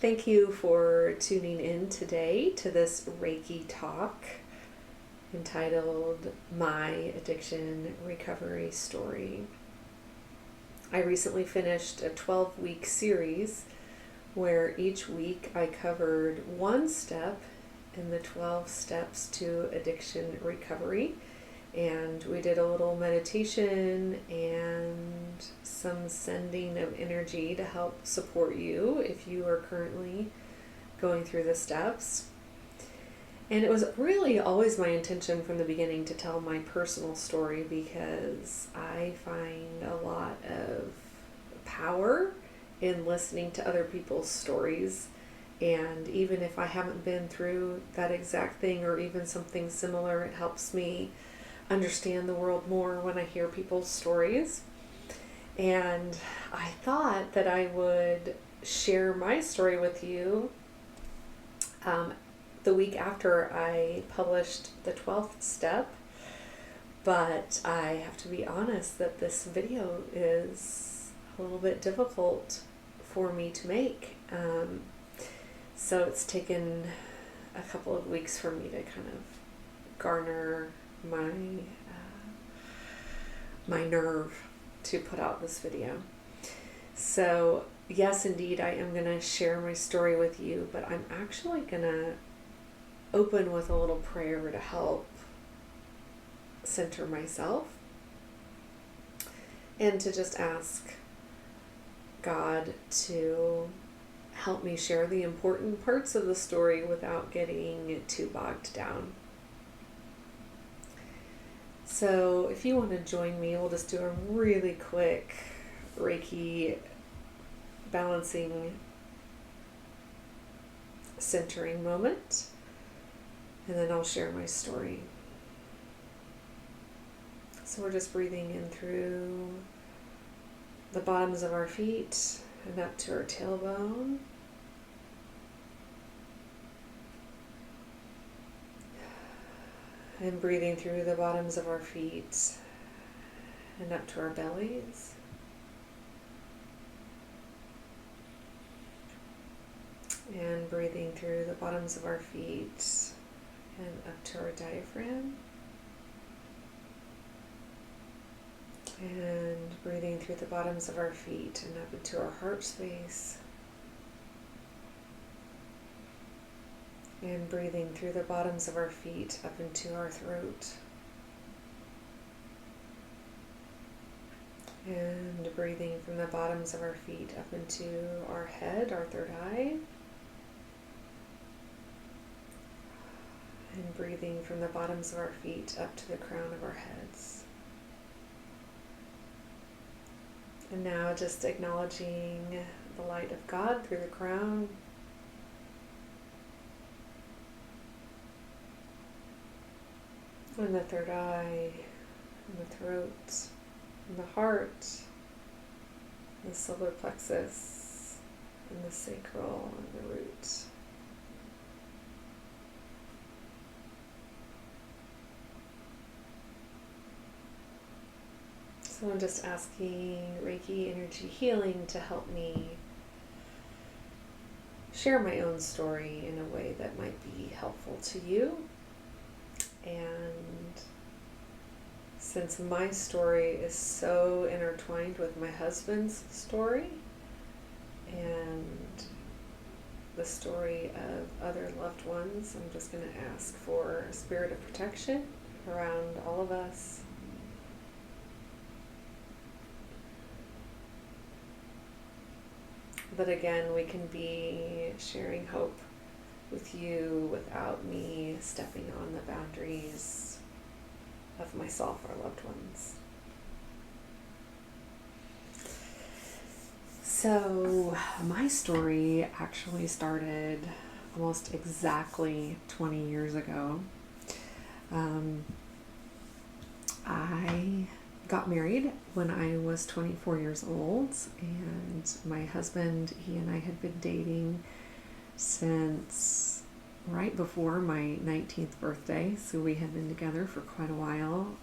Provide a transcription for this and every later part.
Thank you for tuning in today to this Reiki talk entitled My Addiction Recovery Story. I recently finished a 12-week series where each week I covered one step in the 12 steps to addiction recovery. And we did a little meditation and some sending of energy to help support you if you are currently going through the steps. And it was really always my intention from the beginning to tell my personal story because I find a lot of power in listening to other people's stories. And even if I haven't been through that exact thing or even something similar, it helps me understand the world more when I hear people's stories. And I thought that I would share my story with you the week after I published the 12th step. But I have to be honest that this video is a little bit difficult for me to make. So it's taken a couple of weeks for me to kind of garner my nerve to put out this video. So yes, indeed, I am going to share my story with you, but I'm actually going to open with a little prayer to help center myself and to just ask God to help me share the important parts of the story without getting too bogged down. So if you want to join me, we'll just do a really quick Reiki balancing centering moment, and then I'll share my story. So we're just breathing in through the bottoms of our feet and up to our tailbone. And breathing through the bottoms of our feet and up to our bellies. And breathing through the bottoms of our feet and up to our diaphragm. And breathing through the bottoms of our feet and up into our heart space. And breathing through the bottoms of our feet up into our throat. And breathing from the bottoms of our feet up into our head, our third eye. And breathing from the bottoms of our feet up to the crown of our heads. And now just acknowledging the light of God through the crown. And the third eye, and the throat, and the heart, and the solar plexus, and the sacral, and the root. So I'm just asking Reiki energy healing to help me share my own story in a way that might be helpful to you. And since my story is so intertwined with my husband's story and the story of other loved ones, I'm just going to ask for a spirit of protection around all of us. But again, we can be sharing hope with you without me stepping on the boundaries of myself or loved ones. So my story actually started almost exactly 20 years ago. I got married when I was 24 years old, and my husband, he and I had been dating since right before my 19th birthday, so we had been together for quite a while.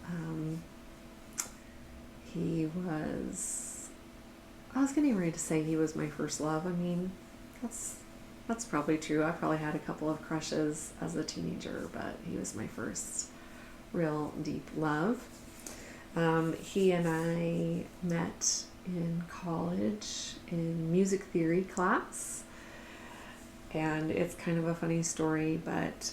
I was getting ready to say he was my first love. I mean, that's that's probably true. I probably had a couple of crushes as a teenager, but he was my first real deep love. He and I met in college in music theory class, and it's kind of a funny story, but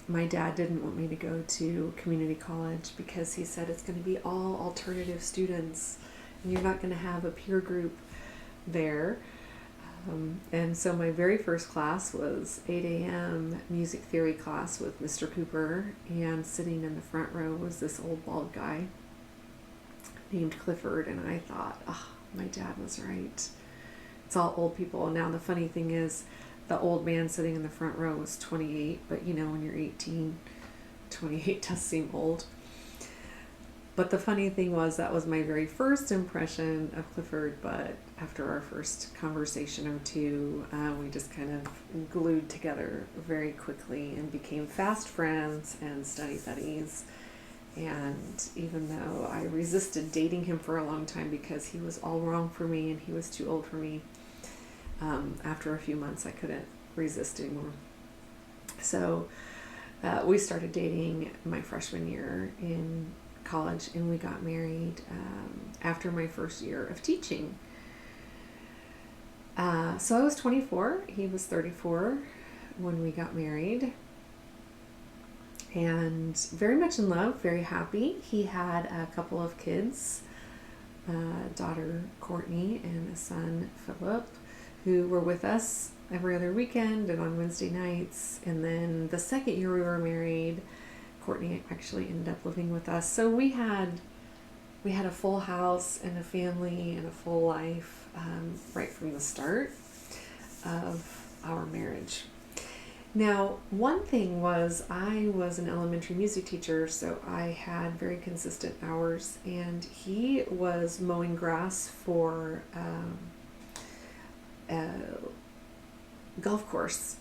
my dad didn't want me to go to community college because he said it's going to be all alternative students and you're not going to have a peer group there. And so my very first class was 8 a.m. music theory class with Mr. Cooper, and sitting in the front row was this old bald guy named Clifford, and I thought, oh, my dad was right. It's all old people. Now the funny thing is, the old man sitting in the front row was 28, but you know, when you're 18, 28 does seem old. But the funny thing was, that was my very first impression of Clifford, but after our first conversation or two, we just kind of glued together very quickly and became fast friends and study buddies. And even though I resisted dating him for a long time because he was all wrong for me and he was too old for me, after a few months I couldn't resist anymore. So we started dating my freshman year in college, and we got married after my first year of teaching. So I was 24, he was 34 when we got married, and very much in love, very happy. He had a couple of kids, a daughter Courtney and a son Philip, who were with us every other weekend and on Wednesday nights. And then the second year we were married, Courtney actually ended up living with us. So we had a full house and a family and a full life right from the start of our marriage. Now, one thing was, I was an elementary music teacher, so I had very consistent hours, and he was mowing grass for a golf course,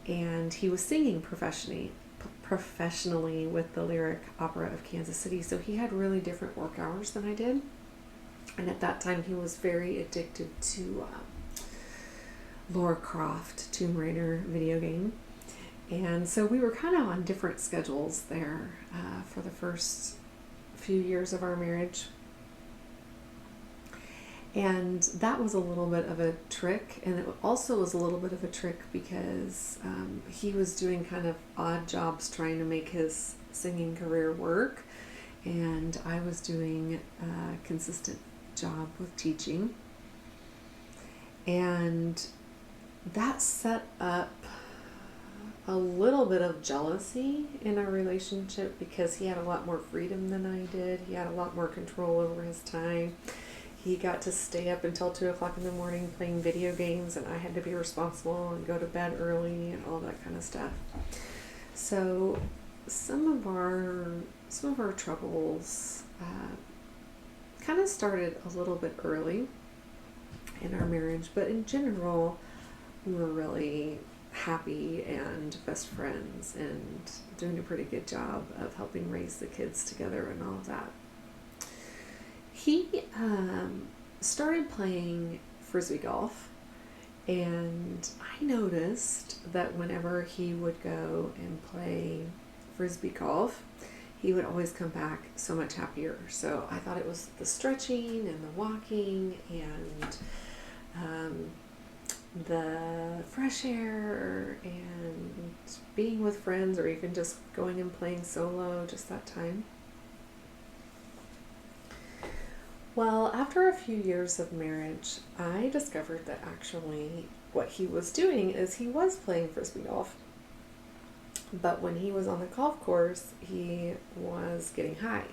and he was singing professionally with the Lyric Opera of Kansas City, so he had really different work hours than I did. And at that time he was very addicted to Lara Croft Tomb Raider video game, and so we were kind of on different schedules there for the first few years of our marriage. And that was a little bit of a trick, and it also was a little bit of a trick because he was doing kind of odd jobs trying to make his singing career work, and I was doing a consistent job with teaching, and that set up a little bit of jealousy in our relationship because he had a lot more freedom than I did. He had a lot more control over his time. He got to stay up until 2 o'clock in the morning playing video games, and I had to be responsible and go to bed early and all that kind of stuff. So some of our troubles kind of started a little bit early in our marriage, but in general, we were really happy and best friends and doing a pretty good job of helping raise the kids together and all of that. He started playing frisbee golf, and I noticed that whenever he would go and play frisbee golf, he would always come back so much happier. So I thought it was the stretching and the walking and the fresh air and being with friends, or even just going and playing solo just that time. Well, after a few years of marriage, I discovered that actually what he was doing is he was playing frisbee golf. But when he was on the golf course, he was getting high.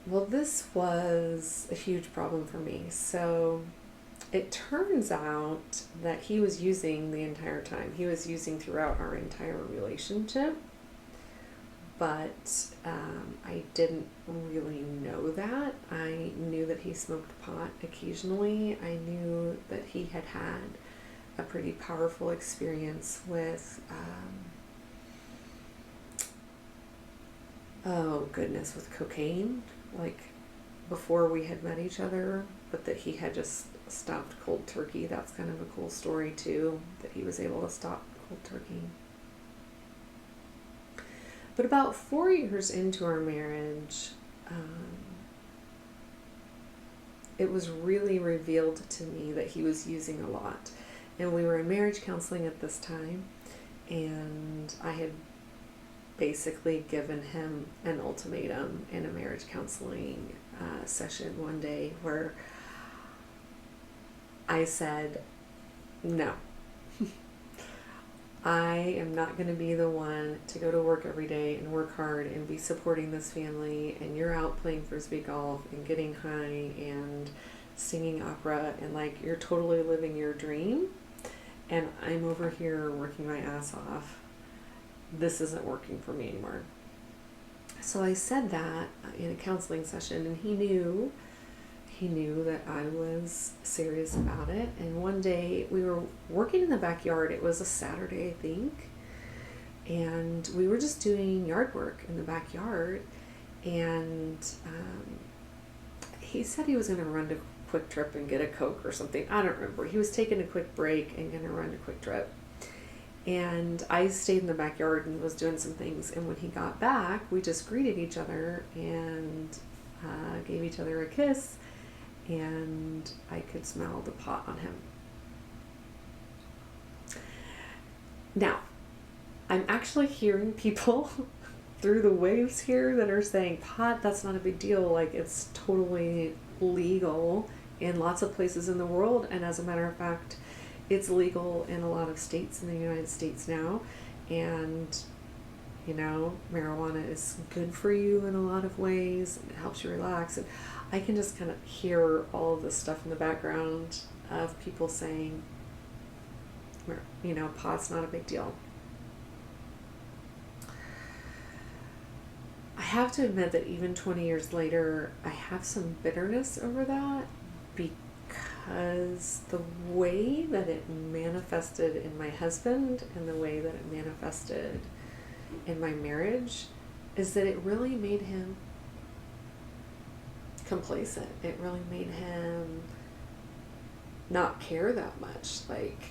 Well, this was a huge problem for me. So it turns out that he was using the entire time. He was using throughout our entire relationship. But I didn't really know that. I knew that he smoked pot occasionally. I knew that he had a pretty powerful experience with, with cocaine. Like, before we had met each other, but that he had just stopped cold turkey. That's kind of a cool story too, that he was able to stop cold turkey. But about 4 years into our marriage, it was really revealed to me that he was using a lot. And we were in marriage counseling at this time, and I had basically given him an ultimatum in a marriage counseling session one day where I said, no, I am not going to be the one to go to work every day and work hard and be supporting this family, and you're out playing frisbee golf and getting high and singing opera, and like you're totally living your dream, and I'm over here working my ass off. This isn't working for me anymore. So I said that in a counseling session, and he knew that I was serious about it. And one day we were working in the backyard. It was a Saturday, I think. And we were just doing yard work in the backyard. And he said he was going to run to Quick Trip and get a Coke or something. I don't remember. He was taking a quick break and going to run to Quick Trip. And I stayed in the backyard and was doing some things. And when he got back, we just greeted each other and gave each other a kiss. And I could smell the pot on him. Now, I'm actually hearing people through the waves here that are saying, pot, that's not a big deal. Like, it's totally legal in lots of places in the world. And as a matter of fact, it's legal in a lot of states in the United States now. And, you know, marijuana is good for you in a lot of ways. And it helps you relax. And I can just kind of hear all of this stuff in the background of people saying, you know, pot's not a big deal. I have to admit that even 20 years later, I have some bitterness over that, because the way that it manifested in my husband and the way that it manifested in my marriage is that it really made him complacent. It really made him not care that much. Like,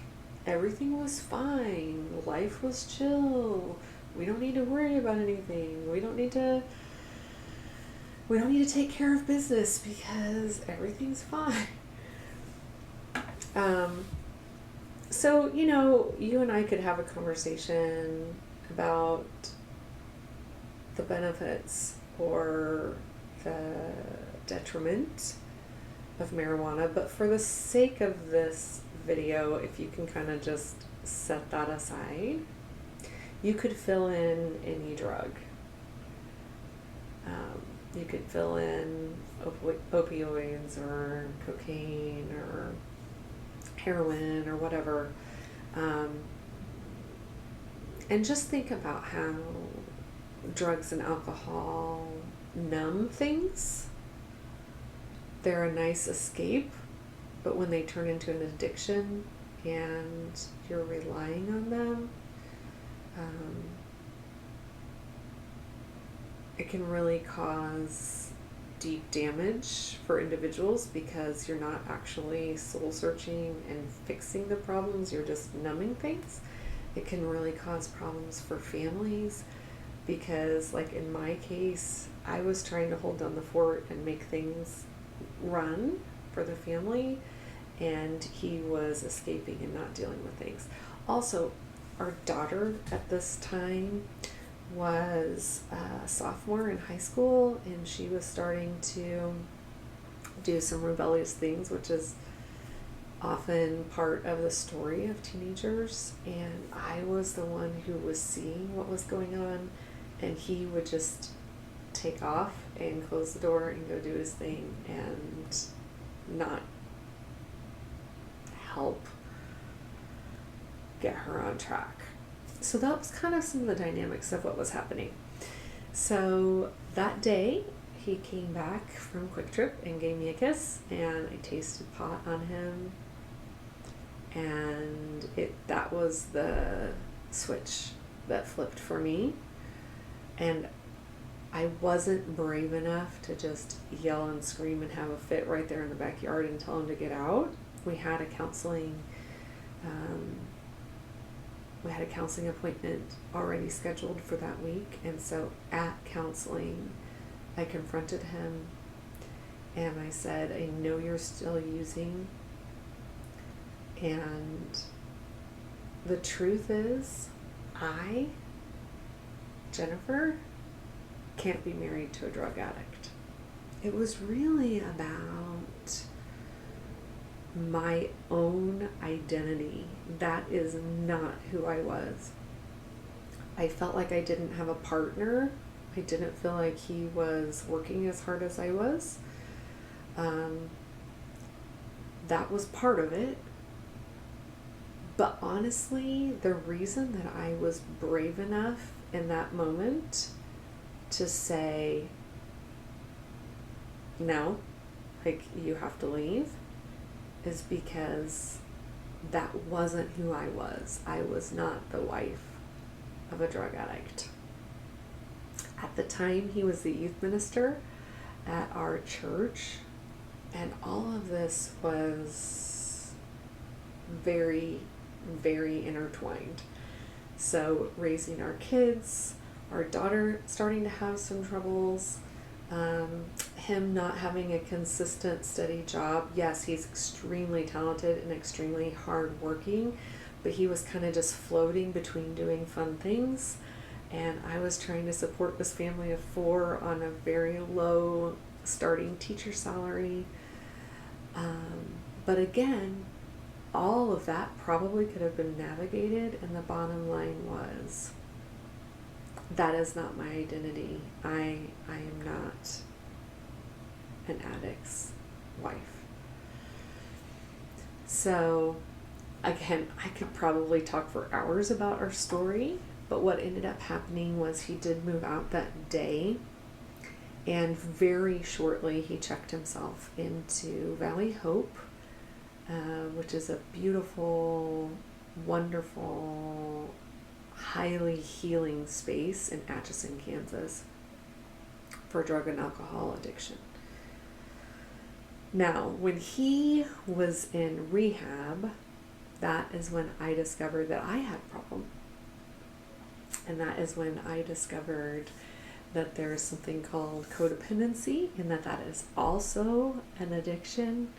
everything was fine. Life was chill. We don't need to worry about anything. We don't need to take care of business because everything's fine. So, you know, you and I could have a conversation about the benefits or the detriment of marijuana, but for the sake of this video, if you can kind of just set that aside, you could fill in any drug. You could fill in opioids or cocaine or heroin or whatever, and just think about how drugs and alcohol numb things. They're a nice escape, but when they turn into an addiction and you're relying on them, it can really cause deep damage for individuals because you're not actually soul searching and fixing the problems, you're just numbing things. It can really cause problems for families because, like in my case, I was trying to hold down the fort and make things run for the family, and he was escaping and not dealing with things. Also, our daughter at this time was a sophomore in high school, and she was starting to do some rebellious things, which is often part of the story of teenagers. And I was the one who was seeing what was going on, and he would just take off and close the door and go do his thing and not help get her on track. So that was kind of some of the dynamics of what was happening. So that day, he came back from Quick Trip and gave me a kiss, and I tasted pot on him, and that was the switch that flipped for me. And I wasn't brave enough to just yell and scream and have a fit right there in the backyard and tell him to get out. We had a counseling appointment already scheduled for that week, and so at counseling I confronted him and I said, I know you're still using, and the truth is Jennifer, can't be married to a drug addict. It was really about my own identity. That is not who I was. I felt like I didn't have a partner. I didn't feel like he was working as hard as I was. That was part of it. But honestly, the reason that I was brave enough in that moment to say, no, like, you have to leave, is because that wasn't who I was. I was not the wife of a drug addict. At the time, he was the youth minister at our church, and all of this was very, very intertwined. So raising our kids, our daughter starting to have some troubles, him not having a consistent, steady job. Yes, he's extremely talented and extremely hardworking, but he was kind of just floating between doing fun things. And I was trying to support this family of 4 on a very low starting teacher salary. But again, all of that probably could have been navigated, and the bottom line was, that is not my identity. I am not an addict's wife. So again, I could probably talk for hours about our story, but what ended up happening was he did move out that day, and very shortly he checked himself into Valley Hope, which is a beautiful, wonderful, highly healing space in Atchison, Kansas, for drug and alcohol addiction. Now, when he was in rehab, that is when I discovered that I had a problem. And that is when I discovered that there's something called codependency, and that is also an addiction.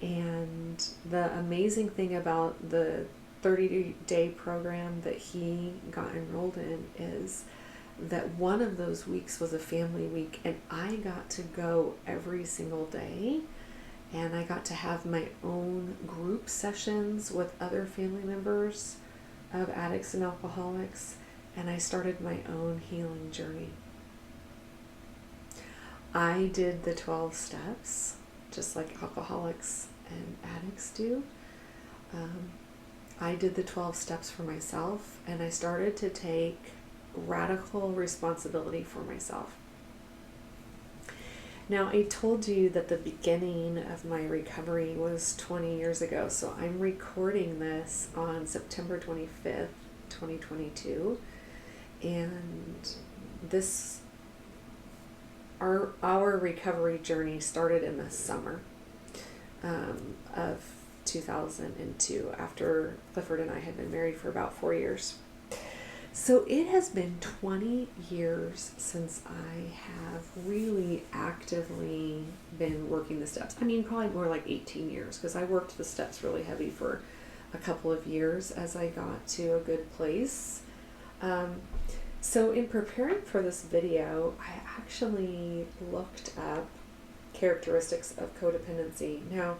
And the amazing thing about the 30-day program that he got enrolled in is that one of those weeks was a family week, and I got to go every single day, and I got to have my own group sessions with other family members of addicts and alcoholics, and I started my own healing journey. I did the 12 steps, just like alcoholics and addicts do. I did the 12 steps for myself, and I started to take radical responsibility for myself. Now, I told you that the beginning of my recovery was 20 years ago, so I'm recording this on September 25th, 2022, and our recovery journey started in the summer of 2002, after Clifford and I had been married for about 4 years. So it has been 20 years since I have really actively been working the steps. I mean, probably more like 18 years, because I worked the steps really heavy for a couple of years as I got to a good place. So in preparing for this video, I actually looked up characteristics of codependency. Now,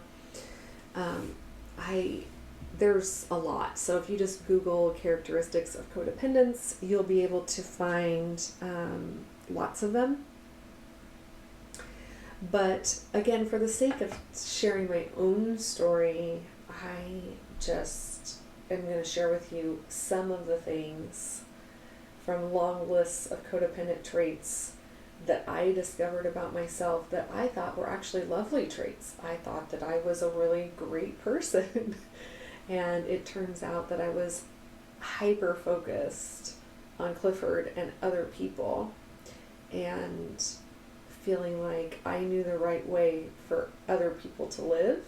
there's a lot. So if you just Google characteristics of codependence, you'll be able to find lots of them. But again, for the sake of sharing my own story, I just am going to share with you some of the things from long lists of codependent traits that I discovered about myself that I thought were actually lovely traits. I thought that I was a really great person. And it turns out that I was hyper-focused on Clifford and other people. and feeling like I knew the right way for other people to live,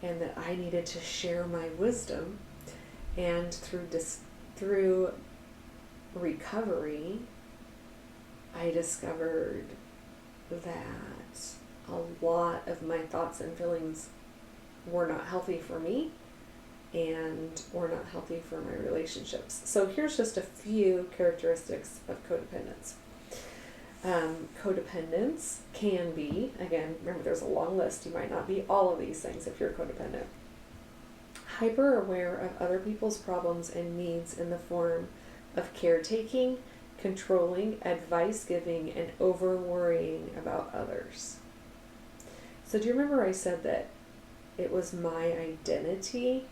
and that I needed to share my wisdom. And through recovery, I discovered that a lot of my thoughts and feelings were not healthy for me and were not healthy for my relationships. So here's just a few characteristics of codependence. Codependence can be, again, remember there's a long list, you might not be all of these things if you're codependent. Hyper aware of other people's problems and needs in the form of caretaking, controlling, advice giving, and over worrying about others. So do you remember I said that it was my identity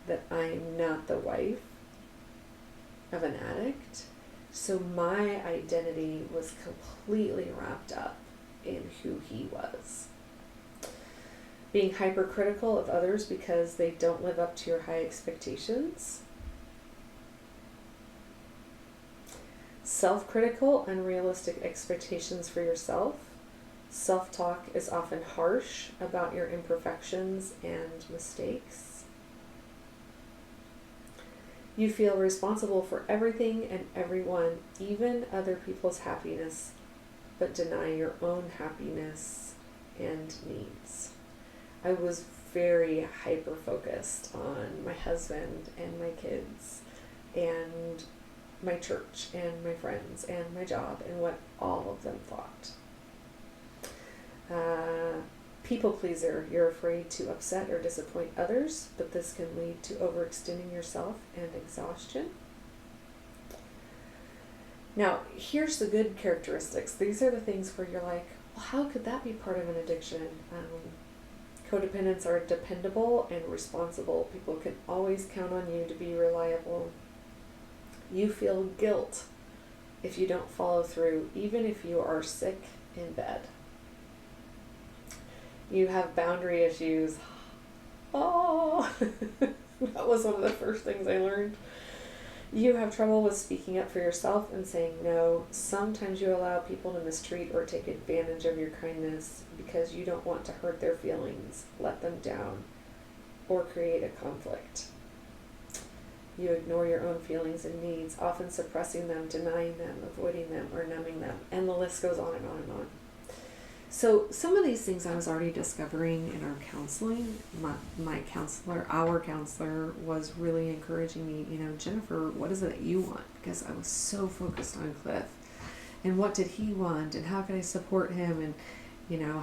that I'm not the wife of an addict? So my identity was completely wrapped up in who he was. Being hypercritical of others because they don't live up to your high expectations. Self-critical, unrealistic expectations for yourself. Self-talk is often harsh about your imperfections and mistakes. You feel responsible for everything and everyone, even other people's happiness, but deny your own happiness and needs. I was very hyper-focused on my husband and my kids and my church and my friends and my job and what all of them thought. People pleaser, you're afraid to upset or disappoint others, but this can lead to overextending yourself and exhaustion. Now, here's the good characteristics. These are the things where you're like, well, how could that be part of an addiction? Codependents are dependable and responsible. People can always count on you to be reliable. You feel guilt if you don't follow through, even if you are sick in bed. You have boundary issues. Oh, that was one of the first things I learned. You have trouble with speaking up for yourself and saying no. Sometimes you allow people to mistreat or take advantage of your kindness because you don't want to hurt their feelings, let them down, or create a conflict. You ignore your own feelings and needs, often suppressing them, denying them, avoiding them, or numbing them. And the list goes on and on and on. So some of these things I was already discovering in our counseling. My counselor, our counselor, was really encouraging me, Jennifer, what is it that you want? Because I was so focused on Cliff. And what did he want? And how could I support him? And,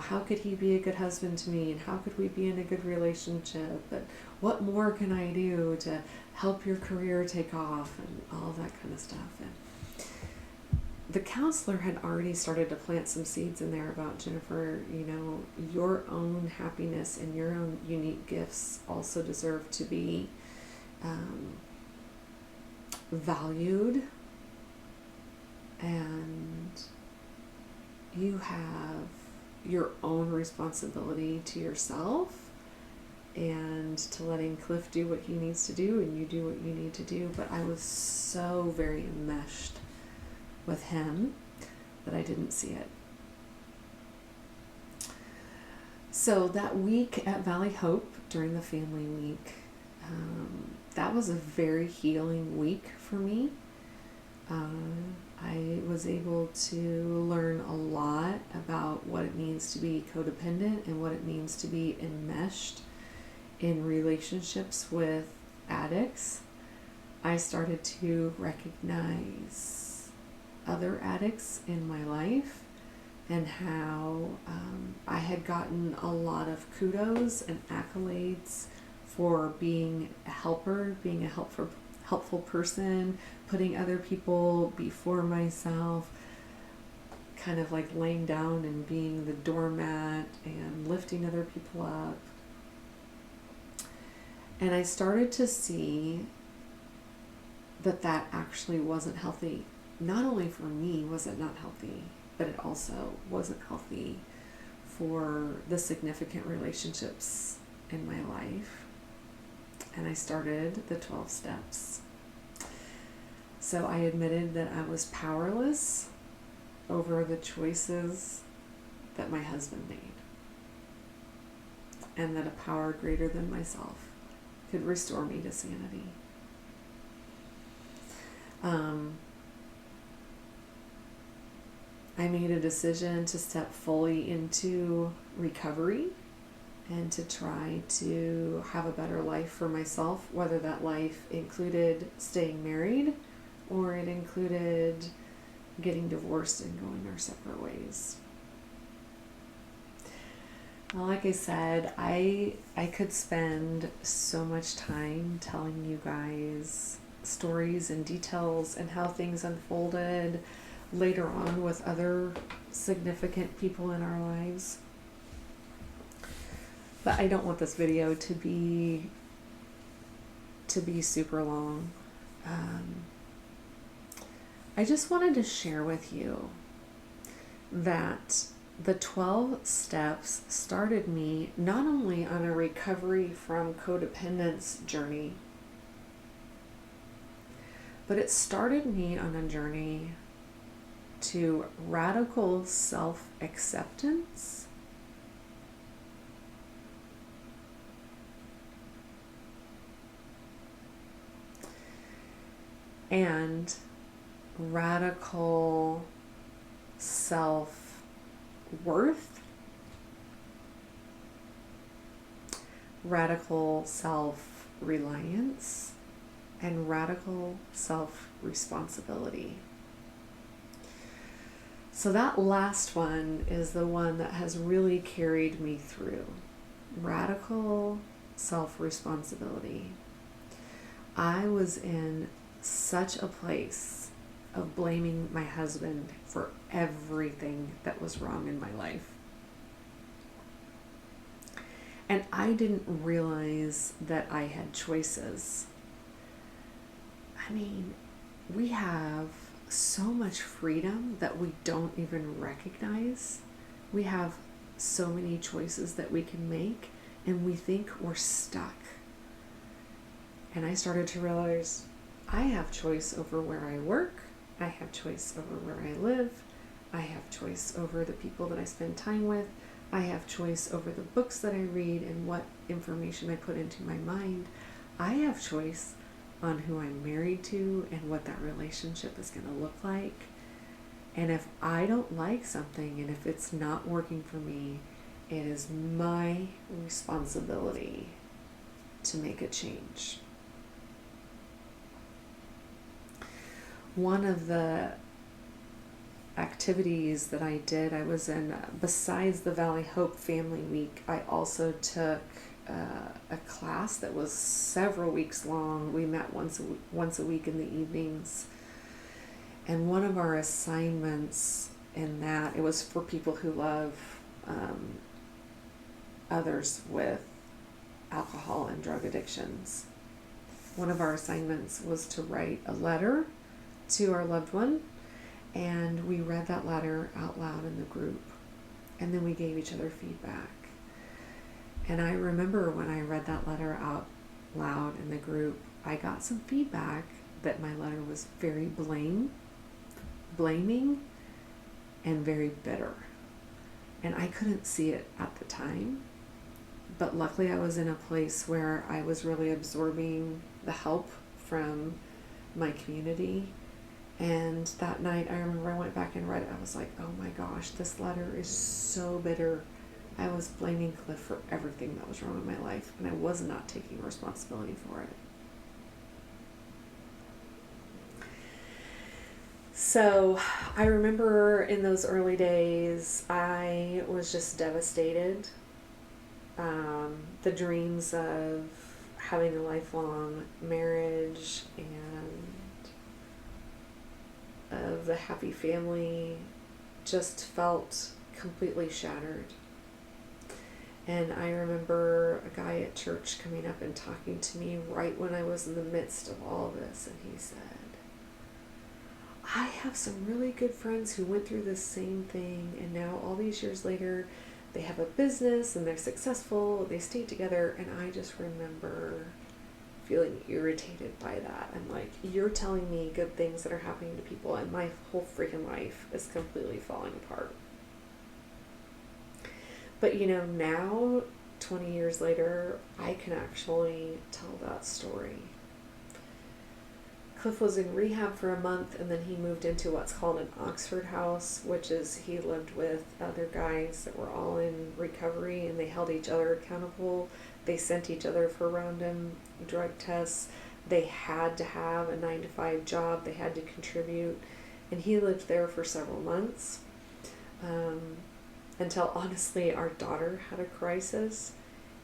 how could he be a good husband to me? And how could we be in a good relationship? And what more can I do to help your career take off? And all that kind of stuff. And the counselor had already started to plant some seeds in there about, Jennifer, your own happiness and your own unique gifts also deserve to be valued, and you have your own responsibility to yourself and to letting Cliff do what he needs to do and you do what you need to do. But I was so very enmeshed with him that I didn't see it. So that week at Valley Hope during the family week, that was a very healing week for me. I was able to learn a lot about what it means to be codependent and what it means to be enmeshed in relationships with addicts. I started to recognize other addicts in my life and how I had gotten a lot of kudos and accolades for being a helper, being a helpful person, putting other people before myself, kind of like laying down and being the doormat and lifting other people up. And I started to see that actually wasn't healthy. Not only for me was it not healthy, but it also wasn't healthy for the significant relationships in my life. And I started the 12 steps. So I admitted that I was powerless over the choices that my husband made, and that a power greater than myself could restore me to sanity. I made a decision to step fully into recovery and to try to have a better life for myself, whether that life included staying married or it included getting divorced and going our separate ways. Well, like I said, I could spend so much time telling you guys stories and details and how things unfolded later on with other significant people in our lives. But I don't want this video to be super long. I just wanted to share with you that the 12 steps started me not only on a recovery from codependence journey, but it started me on a journey to radical self-acceptance and radical self-worth, radical self-reliance, and radical self-responsibility. So that last one is the one that has really carried me through. Radical self-responsibility. I was in such a place of blaming my husband for everything that was wrong in my life. And I didn't realize that I had choices. I mean, we have so much freedom that we don't even recognize. We have so many choices that we can make, and we think we're stuck. And I started to realize I have choice over where I work. I have choice over where I live. I have choice over the people that I spend time with. I have choice over the books that I read and what information I put into my mind. I have choice on who I'm married to and what that relationship is going to look like. And if I don't like something and if it's not working for me, it is my responsibility to make a change. One of the activities that I did, I was in, besides the Valley Hope Family Week, I also took a class that was several weeks long. We met once a week in the evenings. And one of our assignments in that, it was for people who love others with alcohol and drug addictions. One of our assignments was to write a letter to our loved one, and we read that letter out loud in the group, and then we gave each other feedback. And I remember when I read that letter out loud in the group, I got some feedback that my letter was very blaming and very bitter. And I couldn't see it at the time, but luckily I was in a place where I was really absorbing the help from my community. And that night, I remember I went back and read it. I was like, oh my gosh, this letter is so bitter. I was blaming Cliff for everything that was wrong in my life, and I was not taking responsibility for it. So I remember in those early days, I was just devastated. The dreams of having a lifelong marriage and of the happy family just felt completely shattered. And I remember a guy at church coming up and talking to me right when I was in the midst of all of this, and he said, I have some really good friends who went through the same thing, and now all these years later they have a business and they're successful, they stay together. And I just remember feeling irritated by that. I'm like, you're telling me good things that are happening to people, and my whole freaking life is completely falling apart. But now, 20 years later, I can actually tell that story. Cliff was in rehab for a month, and then he moved into what's called an Oxford house, which is he lived with other guys that were all in recovery, and they held each other accountable. They sent each other for random drug tests. They had to have a 9-to-5 job. They had to contribute. And he lived there for several months until, honestly, our daughter had a crisis.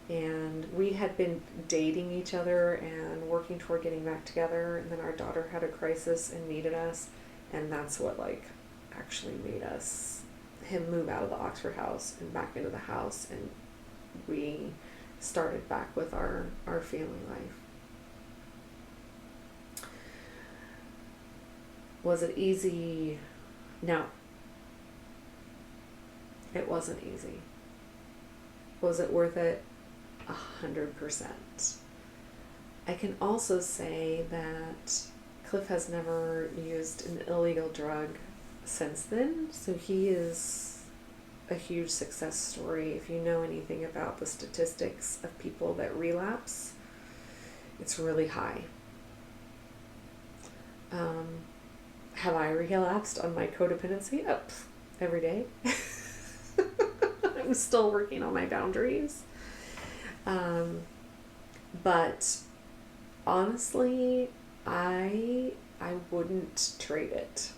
And we had been dating each other and working toward getting back together. And then our daughter had a crisis and needed us. And that's what, actually made him move out of the Oxford house and back into the house. And we started back with our family life. Was it easy? No. It wasn't easy. Was it worth it? 100%. I can also say that Cliff has never used an illegal drug since then, so he is a huge success story. If you know anything about the statistics of people that relapse, it's really high. Have I relapsed on my codependency? Oh, every day. I'm still working on my boundaries. But honestly, I wouldn't trade it.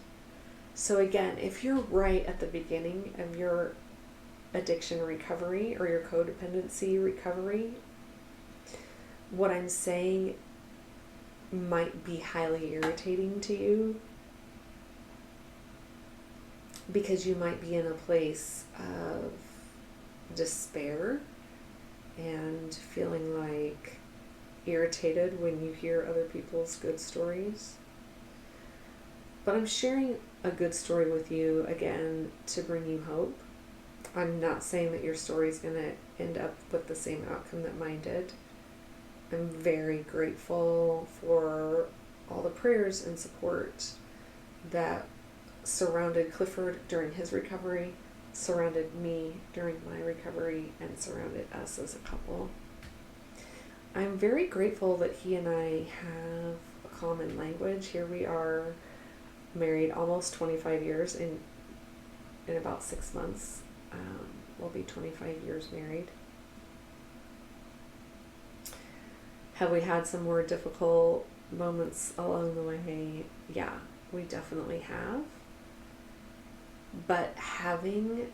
So again, if you're right at the beginning of your addiction recovery or your codependency recovery, what I'm saying might be highly irritating to you, because you might be in a place of despair and feeling irritated when you hear other people's good stories. But I'm sharing a good story with you, again, to bring you hope. I'm not saying that your story is going to end up with the same outcome that mine did. I'm very grateful for all the prayers and support that surrounded Clifford during his recovery, surrounded me during my recovery, and surrounded us as a couple. I'm very grateful that he and I have a common language. Here we are, married almost 25 years. In about 6 months, we'll be 25 years married. Have we had some more difficult moments along the way? Yeah, we definitely have. But having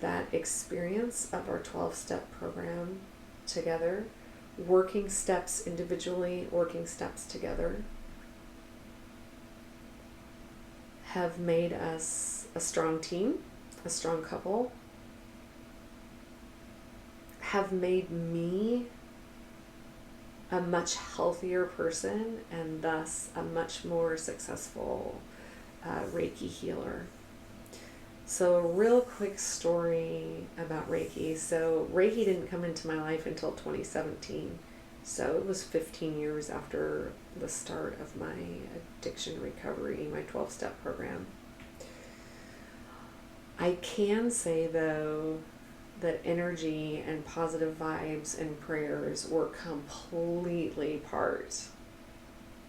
that experience of our 12-step program together, working steps individually, working steps together, have made us a strong team, a strong couple, have made me a much healthier person, and thus a much more successful Reiki healer. So a real quick story about Reiki. So Reiki didn't come into my life until 2017. So it was 15 years after the start of my addiction recovery, my 12-step program. I can say, though, that energy and positive vibes and prayers were completely part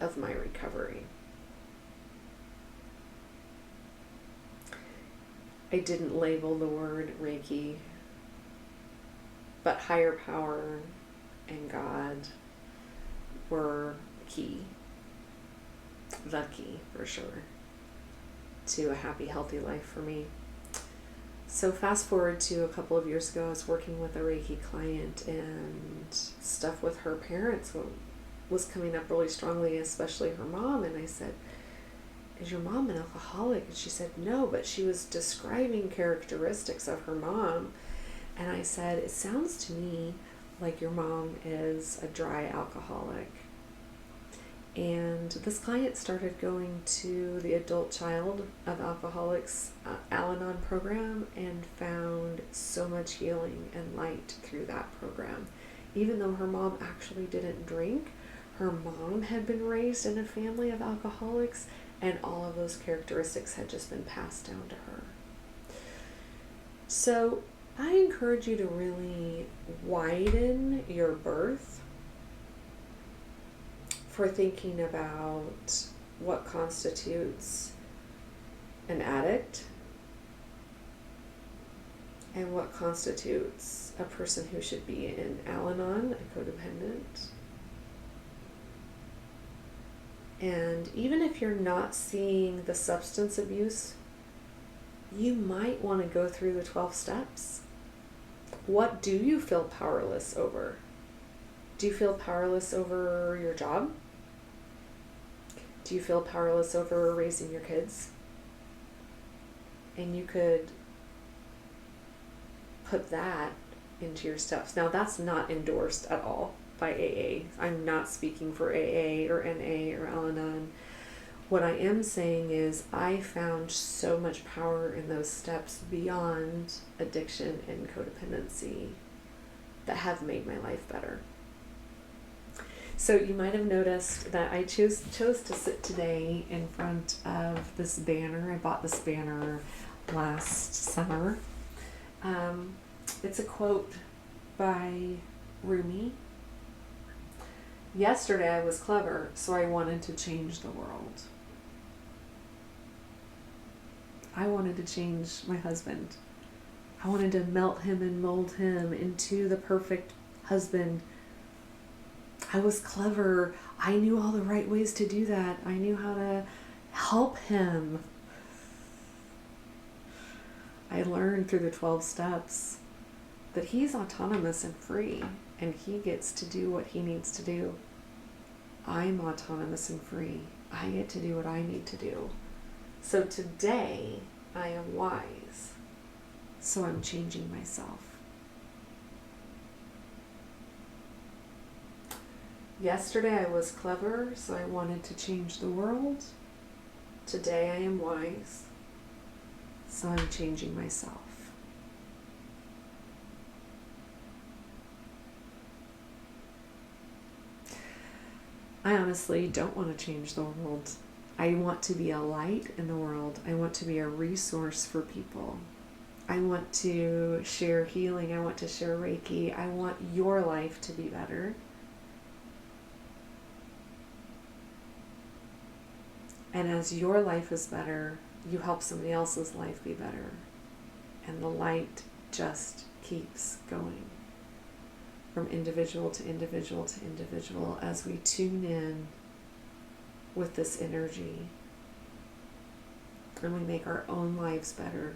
of my recovery. I didn't label the word Reiki, but higher power and God were key, the key for sure, to a happy, healthy life for me. So fast forward to a couple of years ago, I was working with a Reiki client, and stuff with her parents was coming up really strongly, especially her mom. And I said, "Is your mom an alcoholic?" And she said, "No," but she was describing characteristics of her mom. And I said, "It sounds to me like your mom is a dry alcoholic." And this client started going to the Adult Child of Alcoholics Al-Anon program and found so much healing and light through that program. Even though her mom actually didn't drink, her mom had been raised in a family of alcoholics, and all of those characteristics had just been passed down to her. So I encourage you to really widen your berth for thinking about what constitutes an addict and what constitutes a person who should be in Al-Anon, a codependent. And even if you're not seeing the substance abuse, you might want to go through the 12 steps. What do you feel powerless over? Do you feel powerless over your job? Do you feel powerless over raising your kids? And you could put that into your steps. Now, that's not endorsed at all by AA. I'm not speaking for AA or NA or Al-Anon. What I am saying is I found so much power in those steps beyond addiction and codependency that have made my life better. So you might have noticed that I chose to sit today in front of this banner. I bought this banner last summer. It's a quote by Rumi. Yesterday I was clever, so I wanted to change the world. I wanted to change my husband. I wanted to melt him and mold him into the perfect husband. I was clever. I knew all the right ways to do that. I knew how to help him. I learned through the 12 steps that he's autonomous and free, and he gets to do what he needs to do. I'm autonomous and free. I get to do what I need to do. So today, I am wise. So I'm changing myself. Yesterday I was clever, so I wanted to change the world. Today I am wise. So I'm changing myself. I honestly don't want to change the world. I want to be a light in the world. I want to be a resource for people. I want to share healing. I want to share Reiki. I want your life to be better. And as your life is better, you help somebody else's life be better. And the light just keeps going from individual to individual to individual as we tune in with this energy and we make our own lives better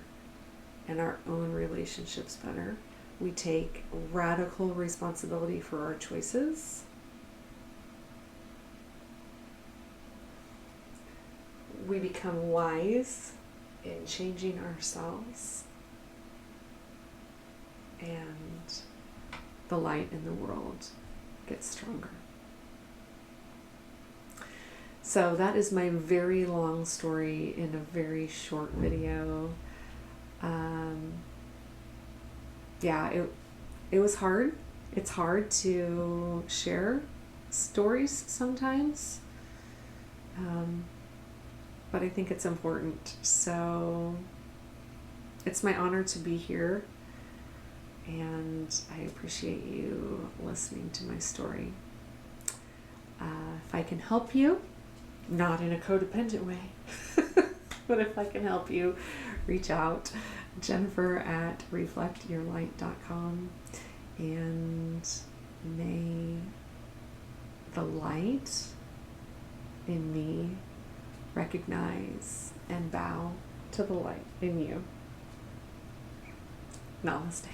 and our own relationships better. We take radical responsibility for our choices. We become wise in changing ourselves, and the light in the world gets stronger. So that is my very long story in a very short video. It was hard. It's hard to share stories sometimes. But I think it's important. So it's my honor to be here, and I appreciate you listening to my story. If I can help you, not in a codependent way, but if I can help you, reach out, Jennifer@reflectyourlight.com, and may the light in me recognize and bow to the light in you. Namaste.